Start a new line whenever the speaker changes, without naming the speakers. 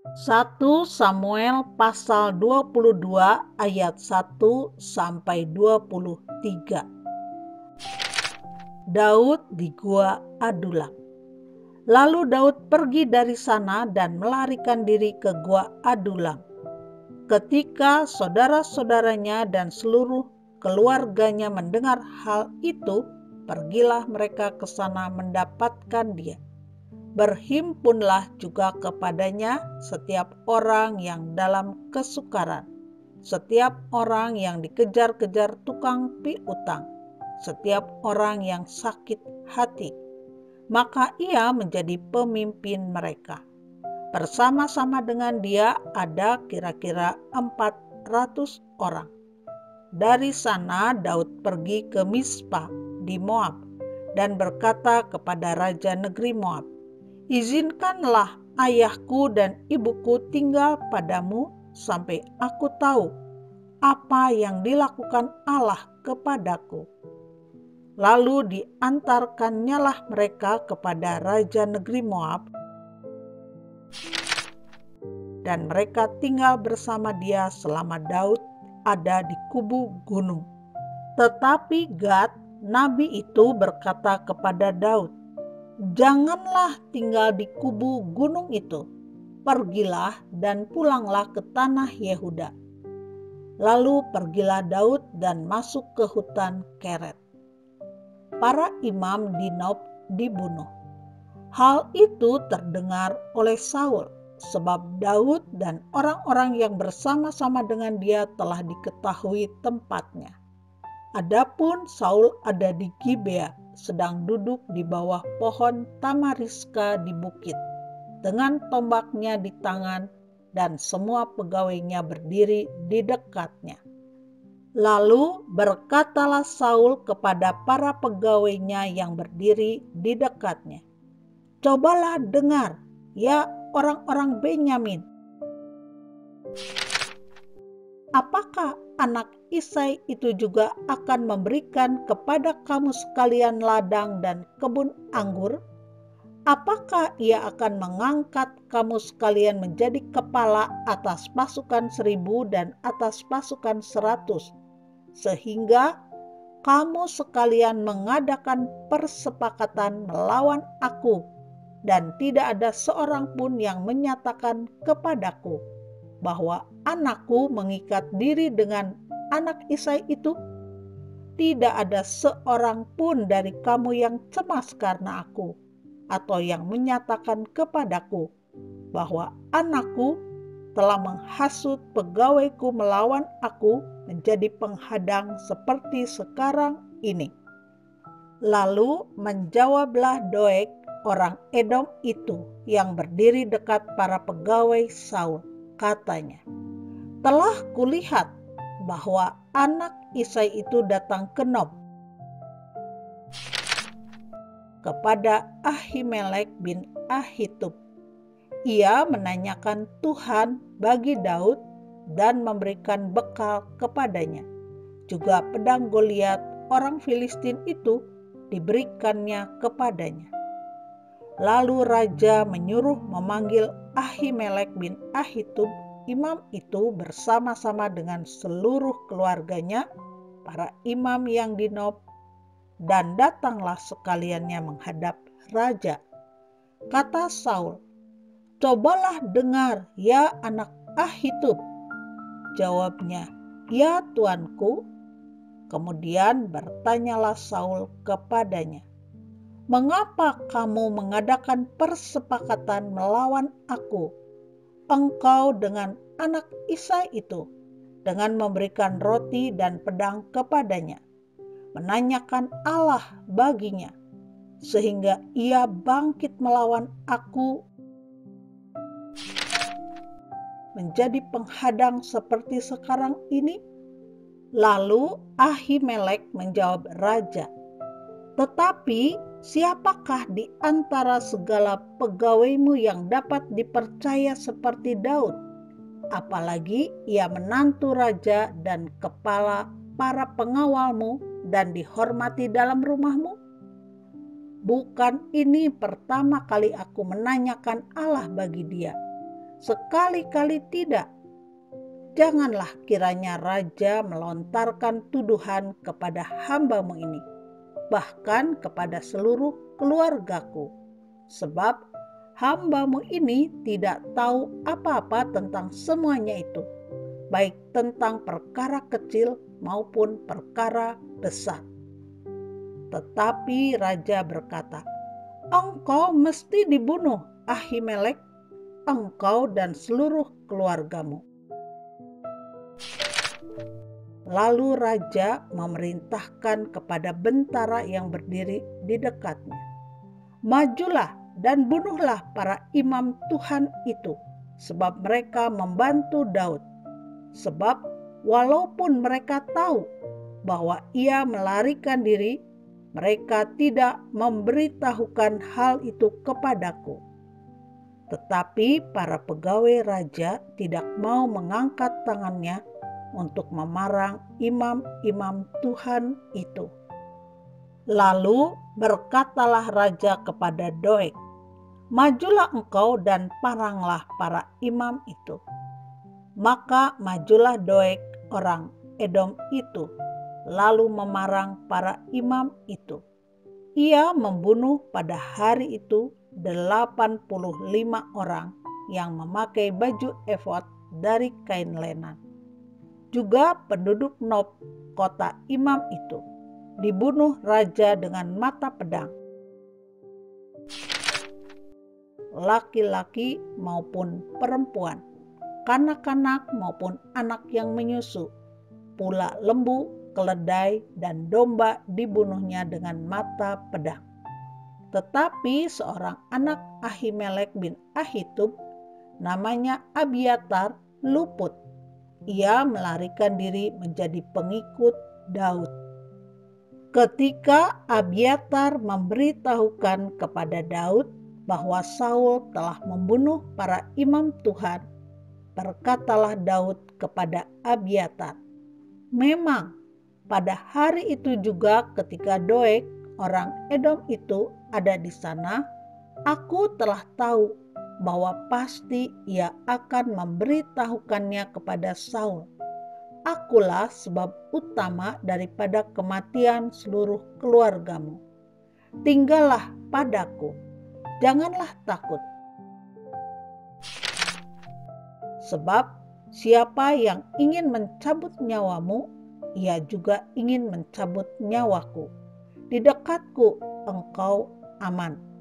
1 Samuel pasal 22 ayat 1 sampai 23. Daud di Gua Adulam. Lalu Daud pergi dari sana dan melarikan diri ke Gua Adulam. Ketika saudara-saudaranya dan seluruh keluarganya mendengar hal itu, pergilah mereka ke sana mendapatkan dia. Berhimpunlah juga kepadanya setiap orang yang dalam kesukaran, setiap orang yang dikejar-kejar tukang piutang, setiap orang yang sakit hati. Maka ia menjadi pemimpin mereka. Bersama-sama dengan dia ada kira-kira 400 orang. Dari sana Daud pergi ke Mispa di Moab dan berkata kepada raja negeri Moab, "Izinkanlah ayahku dan ibuku tinggal padamu sampai aku tahu apa yang dilakukan Allah kepadaku." Lalu diantarkannyalah mereka kepada raja negeri Moab, dan mereka tinggal bersama dia selama Daud ada di kubu gunung. Tetapi Gad, nabi itu berkata kepada Daud, "Janganlah tinggal di kubu gunung itu. Pergilah dan pulanglah ke tanah Yehuda." Lalu pergilah Daud dan masuk ke hutan Keret. Para imam di Nob dibunuh. Hal itu terdengar oleh Saul, sebab Daud dan orang-orang yang bersama-sama dengan dia telah diketahui tempatnya. Adapun Saul ada di Gibea, sedang duduk di bawah pohon tamariska di bukit, dengan tombaknya di tangan, dan semua pegawainya berdiri di dekatnya. Lalu berkatalah Saul kepada para pegawainya yang berdiri di dekatnya, "Cobalah dengar, ya orang-orang Benyamin. Apakah anak Isai itu juga akan memberikan kepada kamu sekalian ladang dan kebun anggur? Apakah ia akan mengangkat kamu sekalian menjadi kepala atas pasukan 1.000 dan atas pasukan 100, sehingga kamu sekalian mengadakan persepakatan melawan aku, dan tidak ada seorang pun yang menyatakan kepadaku bahwa anakku mengikat diri dengan anak Isai itu? Tidak ada seorang pun dari kamu yang cemas karena aku, atau yang menyatakan kepadaku bahwa anakku telah menghasut pegawaiku melawan aku menjadi penghadang seperti sekarang ini." Lalu menjawablah Doeg orang Edom itu yang berdiri dekat para pegawai Saul, katanya, "Telah kulihat bahwa anak Isai itu datang ke Nob kepada Ahimelek bin Ahitub. Ia menanyakan Tuhan bagi Daud dan memberikan bekal kepadanya. Juga pedang Goliat orang Filistin itu diberikannya kepadanya." Lalu raja menyuruh memanggil Ahimelek bin Ahitub, imam itu bersama-sama dengan seluruh keluarganya, para imam yang di Nob, dan datanglah sekaliannya menghadap raja. Kata Saul, "Cobalah dengar, ya anak Ahitub." Jawabnya, "Ya tuanku." Kemudian bertanyalah Saul kepadanya, "Mengapa kamu mengadakan persepakatan melawan aku, engkau dengan anak Isai itu, dengan memberikan roti dan pedang kepadanya, menanyakan Allah baginya, sehingga ia bangkit melawan aku menjadi penghadang seperti sekarang ini?" Lalu Ahimelek menjawab raja, "Tetapi siapakah di antara segala pegawaimu yang dapat dipercaya seperti Daud? Apalagi ia menantu raja dan kepala para pengawalmu dan dihormati dalam rumahmu? Bukan ini pertama kali aku menanyakan Allah bagi dia, sekali-kali tidak. Janganlah kiranya raja melontarkan tuduhan kepada hamba-Mu ini, bahkan kepada seluruh keluargaku, sebab hamba-Mu ini tidak tahu apa-apa tentang semuanya itu, baik tentang perkara kecil maupun perkara besar." Tetapi raja berkata, "Engkau mesti dibunuh, Ahimelek, engkau dan seluruh keluargamu." Lalu raja memerintahkan kepada bentara yang berdiri di dekatnya, "Majulah dan bunuhlah para imam Tuhan itu, sebab mereka membantu Daud. Sebab walaupun mereka tahu bahwa ia melarikan diri, mereka tidak memberitahukan hal itu kepadaku." Tetapi para pegawai raja tidak mau mengangkat tangannya untuk memarang imam-imam Tuhan itu. Lalu berkatalah raja kepada Doeg, "Majulah engkau dan paranglah para imam itu." Maka majulah Doeg orang Edom itu, lalu memarang para imam itu. Ia membunuh pada hari itu 85 orang yang memakai baju efod dari kain lenan. Juga penduduk Nob, kota imam itu, dibunuh raja dengan mata pedang. Laki-laki maupun perempuan, kanak-kanak maupun anak yang menyusu, pula lembu, keledai, dan domba dibunuhnya dengan mata pedang. Tetapi seorang anak Ahimelek bin Ahitub, namanya Abiatar, luput. Ia melarikan diri menjadi pengikut Daud. Ketika Abiatar memberitahukan kepada Daud bahwa Saul telah membunuh para imam Tuhan, berkatalah Daud kepada Abiatar, "Memang pada hari itu juga ketika Doeg orang Edom itu ada di sana, aku telah tahu bahwa pasti ia akan memberitahukannya kepada Saul. Akulah sebab utama daripada kematian seluruh keluargamu. Tinggallah padaku, janganlah takut. Sebab siapa yang ingin mencabut nyawamu, ia juga ingin mencabut nyawaku. Di dekatku engkau aman."